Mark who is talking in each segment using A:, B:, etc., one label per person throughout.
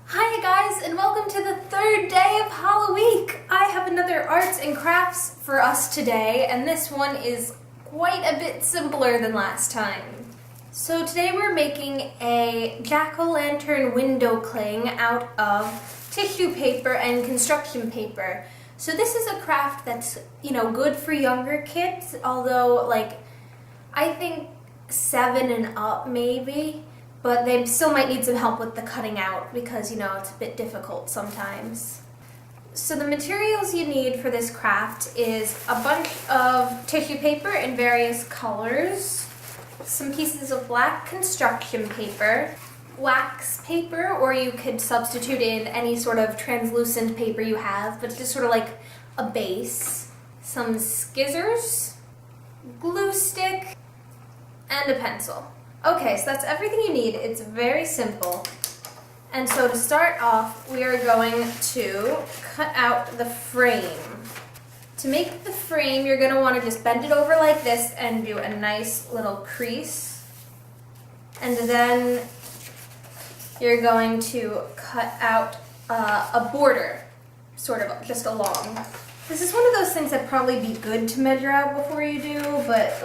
A: Hi guys, and welcome to the third day of Halloweek! I have another arts and crafts for us today, and this one is quite a bit simpler than last time. So today we're making a jack-o'-lantern window cling out of tissue paper and construction paper. So this is a craft that's, good for younger kids, although, I think 7 and up maybe. But they still might need some help with the cutting out because, it's a bit difficult sometimes. So the materials you need for this craft is a bunch of tissue paper in various colors, some pieces of black construction paper, wax paper, or you could substitute in any sort of translucent paper you have, but just sort of like a base, some scissors, glue stick, and a pencil. Okay, so that's everything you need. It's very simple. And so to start off, we are going to cut out the frame. To make the frame, you're going to want to just bend it over like this and do a nice little crease. And then you're going to cut out a border, sort of just along. This is one of those things that'd probably be good to measure out before you do, but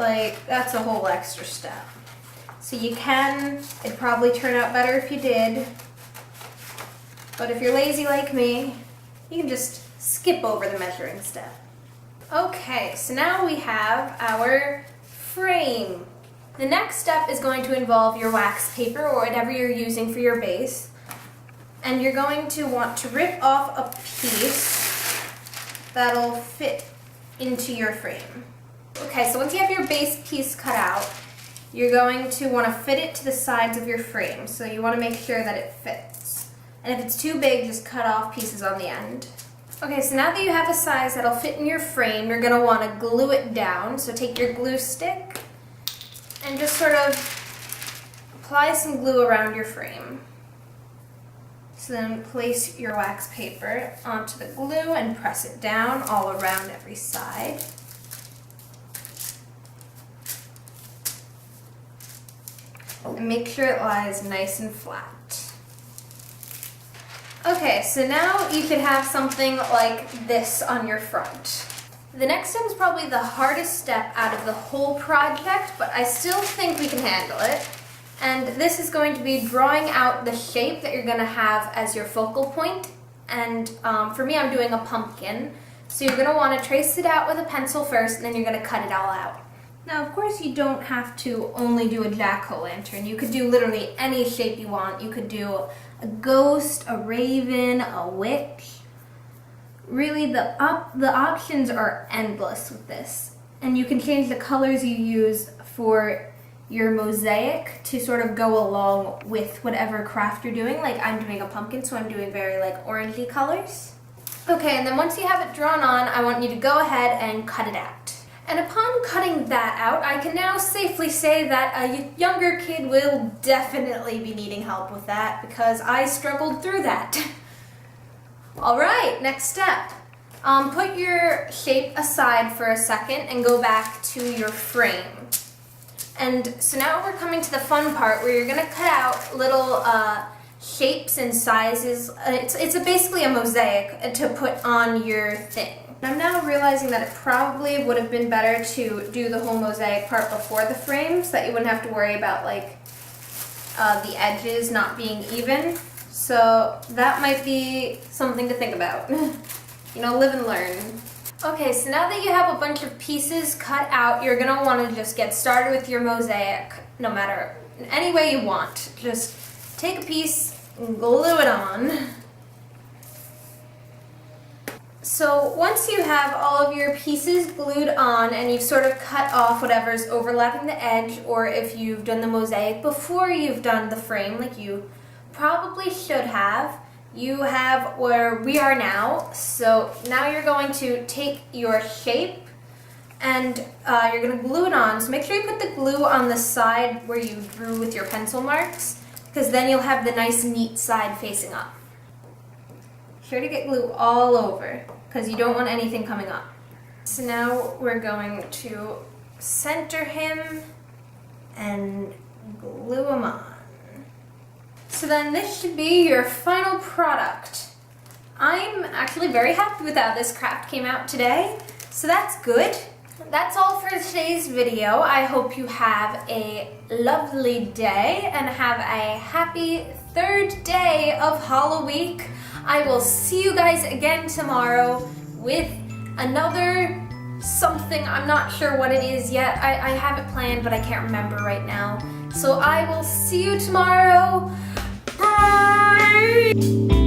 A: that's a whole extra step. So it'd probably turn out better if you did. But if you're lazy like me, you can just skip over the measuring step. Okay, so now we have our frame. The next step is going to involve your wax paper or whatever you're using for your base. And you're going to want to rip off a piece that'll fit into your frame. Okay, so once you have your base piece cut out, you're going to want to fit it to the sides of your frame, so you want to make sure that it fits. And if it's too big, just cut off pieces on the end. Okay, so now that you have a size that'll fit in your frame, you're going to want to glue it down. So take your glue stick and just sort of apply some glue around your frame. So then place your wax paper onto the glue and press it down all around every side. And make sure it lies nice and flat. Okay, so now you can have something like this on your front. The next step is probably the hardest step out of the whole project, but I still think we can handle it. And this is going to be drawing out the shape that you're going to have as your focal point. And for me, I'm doing a pumpkin. So you're going to want to trace it out with a pencil first, and then you're going to cut it all out. Now, of course, you don't have to only do a jack-o'-lantern. You could do literally any shape you want. You could do a ghost, a raven, a witch. Really, the options are endless with this. And you can change the colors you use for your mosaic to sort of go along with whatever craft you're doing. Like, I'm doing a pumpkin, so I'm doing very, orangey colors. Okay, and then once you have it drawn on, I want you to go ahead and cut it out. And upon cutting that out, I can now safely say that a younger kid will definitely be needing help with that because I struggled through that. All right, next step. Put your shape aside for a second and go back to your frame. And so now we're coming to the fun part where you're going to cut out little shapes and sizes. It's basically a mosaic to put on your thing. I'm now realizing that it probably would have been better to do the whole mosaic part before the frame so that you wouldn't have to worry about the edges not being even. So that might be something to think about. Live and learn. Okay, so now that you have a bunch of pieces cut out, you're going to want to just get started with your mosaic, no matter any way you want. Just take a piece and glue it on. So once you have all of your pieces glued on and you've sort of cut off whatever's overlapping the edge, or if you've done the mosaic before you've done the frame, like you probably should have, you have where we are now. So now you're going to take your shape and you're going to glue it on. So make sure you put the glue on the side where you drew with your pencil marks, because then you'll have the nice neat side facing up. Sure to get glue all over, because you don't want anything coming up. So now we're going to center him and glue him on. So then this should be your final product. I'm actually very happy with how this craft came out today, so that's good. That's all for today's video. I hope you have a lovely day and have a happy third day of Halloweek. I will see you guys again tomorrow with another something. I'm not sure what it is yet. I have it planned, but I can't remember right now. So I will see you tomorrow. Bye!